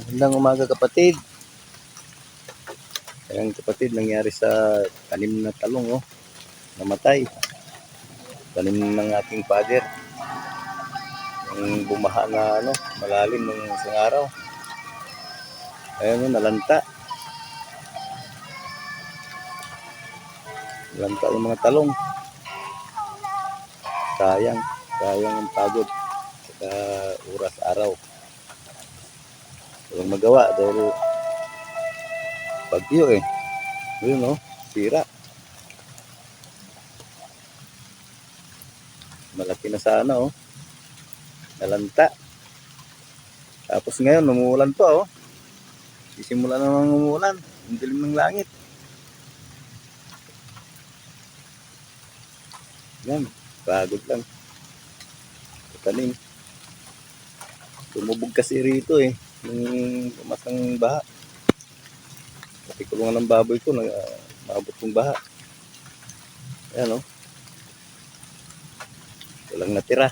Magandang umaga kapatid. Ayan kapatid, nangyari sa tanim na talong, namatay. Tanim ng aking father. Yung bumaha na malalim ng isang araw. Ayan, nalanta. Nalanta yung mga talong. Sayang ang pagod sa oras araw. Walang magawa dahil bagyo Ayun sira. Malaki na sana nalanta. Tapos ngayon umuulan pa Sisimula na ng umuulan. Ang dilim ng langit. Yan, pagod lang. Tanim. Tumubog kasi rito nung pumasang baha. Kasi kulungan ng baboy ko maabot kong baha. Ayan walang natira.